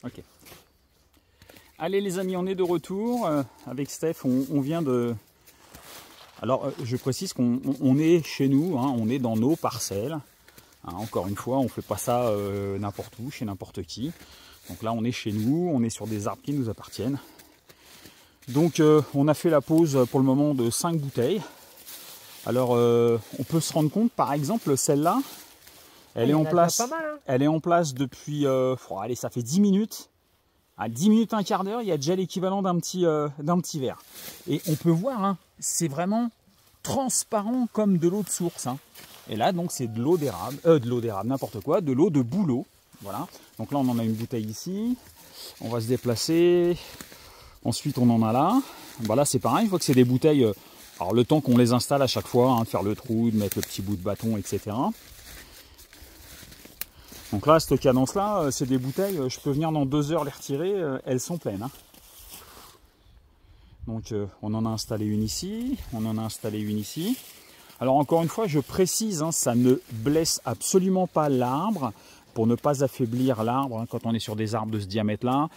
Ok. Allez les amis, on est de retour avec Steph. On vient de... Alors je précise qu'on est chez nous, hein, on est dans nos parcelles. Hein, encore une fois, on ne fait pas ça n'importe où, chez n'importe qui. Donc là on est chez nous, on est sur des arbres qui nous appartiennent. Donc on a fait la pause pour le moment de 5 bouteilles. Alors on peut se rendre compte par exemple celle-là, elle est en place, pas mal, hein. Elle est en place depuis, allez, ça fait 10 minutes. À 10 minutes, un quart d'heure, il y a déjà l'équivalent d'un petit verre. Et on peut voir, hein, c'est vraiment transparent comme de l'eau de source. Hein. Et là, donc, c'est de l'eau d'érable, n'importe quoi, de l'eau de bouleau. Voilà. Donc là, on en a une bouteille ici. On va se déplacer. Ensuite, on en a là. Bah là, c'est pareil, il faut que c'est des bouteilles. Alors, le temps qu'on les installe à chaque fois, hein, de faire le trou, de mettre le petit bout de bâton, etc. Donc là, cette cadence-là, c'est des bouteilles, je peux venir dans 2 heures les retirer, elles sont pleines. Hein. Donc on en a installé une ici, on en a installé une ici. Alors encore une fois, je précise, hein, ça ne blesse absolument pas l'arbre, pour ne pas affaiblir l'arbre, hein, quand on est sur des arbres de ce diamètre-là.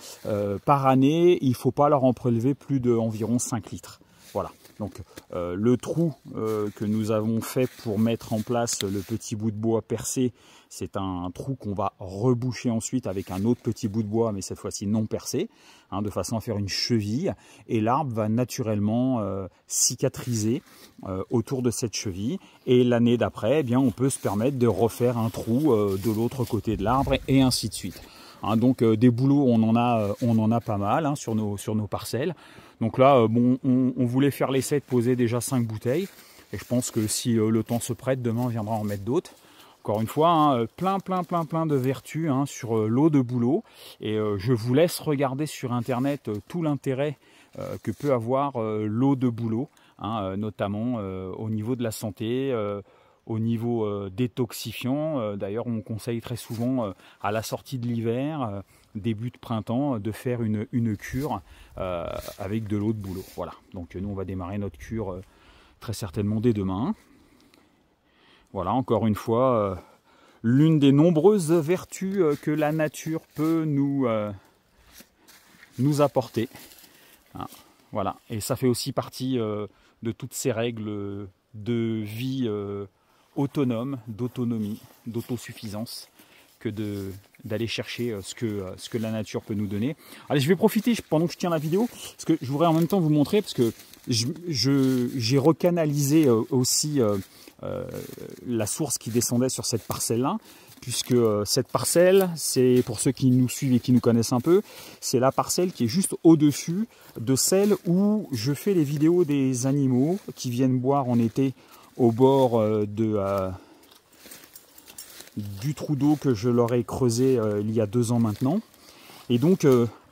Par année, il ne faut pas leur en prélever plus d'environ 5 litres. Voilà. Donc le trou que nous avons fait pour mettre en place le petit bout de bois percé, c'est un trou qu'on va reboucher ensuite avec un autre petit bout de bois, mais cette fois-ci non percé, hein, de façon à faire une cheville. Et l'arbre va naturellement cicatriser autour de cette cheville. Et l'année d'après, eh bien, on peut se permettre de refaire un trou de l'autre côté de l'arbre et ainsi de suite. Hein, donc des bouleaux, on en a pas mal, hein, sur nos parcelles. Donc là, bon, on voulait faire l'essai de poser déjà 5 bouteilles. Et je pense que si le temps se prête, demain on viendra en mettre d'autres. Encore une fois, hein, plein de vertus, hein, sur l'eau de bouleau. Et je vous laisse regarder sur internet tout l'intérêt que peut avoir l'eau de bouleau, hein, notamment au niveau de la santé, au niveau détoxifiant. D'ailleurs, on conseille très souvent à la sortie de l'hiver, début de printemps, de faire une cure avec de l'eau de bouleau. Voilà, donc nous on va démarrer notre cure très certainement dès demain. Voilà, encore une fois, l'une des nombreuses vertus que la nature peut nous apporter. Hein, voilà, et ça fait aussi partie de toutes ces règles de vie autonome, d'autonomie, d'autosuffisance, que d'aller chercher ce que la nature peut nous donner. Allez, je vais profiter pendant que je tiens la vidéo, parce que je voudrais en même temps vous montrer, parce que j'ai recanalisé aussi la source qui descendait sur cette parcelle-là, puisque cette parcelle, c'est pour ceux qui nous suivent et qui nous connaissent un peu, c'est la parcelle qui est juste au-dessus de celle où je fais les vidéos des animaux qui viennent boire en été au bord du trou d'eau que je leur ai creusé il y a 2 ans maintenant. Et donc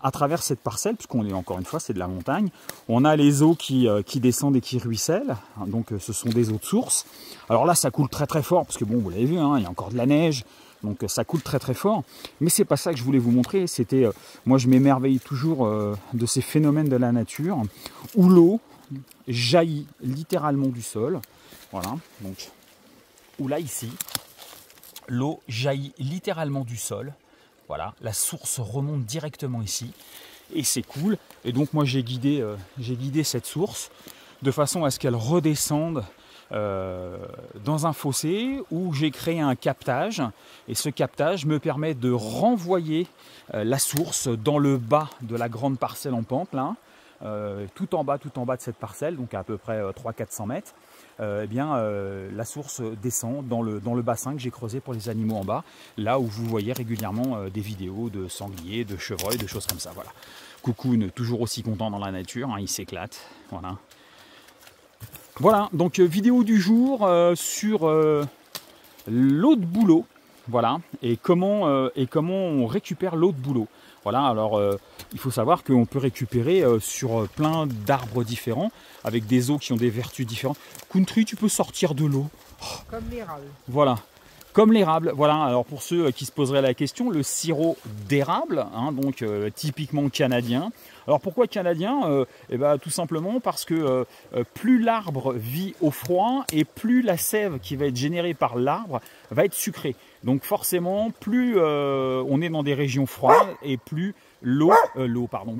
à travers cette parcelle, puisqu'on est encore une fois, c'est de la montagne, on a les eaux qui descendent et qui ruissellent. Donc ce sont des eaux de source. Alors là, ça coule très fort, parce que bon, vous l'avez vu, hein, il y a encore de la neige, donc ça coule très fort. Mais c'est pas ça que je voulais vous montrer. C'était, moi, je m'émerveille toujours de ces phénomènes de la nature où l'eau jaillit littéralement du sol. Voilà, donc où là ici, l'eau jaillit littéralement du sol. Voilà, la source remonte directement ici et c'est cool. Et donc moi j'ai guidé cette source de façon à ce qu'elle redescende dans un fossé où j'ai créé un captage. Et ce captage me permet de renvoyer la source dans le bas de la grande parcelle en pente, là, tout en bas de cette parcelle, donc à peu près 300-400 mètres. La source descend dans le bassin que j'ai creusé pour les animaux en bas, là où vous voyez régulièrement des vidéos de sangliers, de chevreuils, de choses comme ça. Voilà. Cocoon, toujours aussi content dans la nature, hein, il s'éclate. Voilà. Voilà, donc vidéo du jour sur l'eau de bouleau. Voilà, et comment on récupère l'eau de bouleau. Voilà, alors il faut savoir qu'on peut récupérer sur plein d'arbres différents, avec des eaux qui ont des vertus différentes. Country, tu peux sortir de l'eau. Comme l'érable. Voilà, comme l'érable. Voilà, alors pour ceux qui se poseraient la question, le sirop d'érable, hein, donc typiquement canadien. Alors pourquoi canadien? Tout simplement parce que plus l'arbre vit au froid et plus la sève qui va être générée par l'arbre va être sucrée. Donc forcément, plus on est dans des régions froides et plus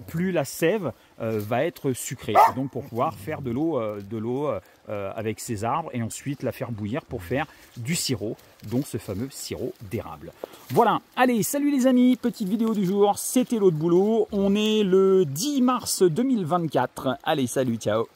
plus la sève va être sucrée. Donc pour pouvoir faire de l'eau avec ces arbres et ensuite la faire bouillir pour faire du sirop, donc ce fameux sirop d'érable. Voilà, allez, salut les amis, petite vidéo du jour, c'était l'eau de boulot. On est le 10 mars 2024. Allez, salut, ciao.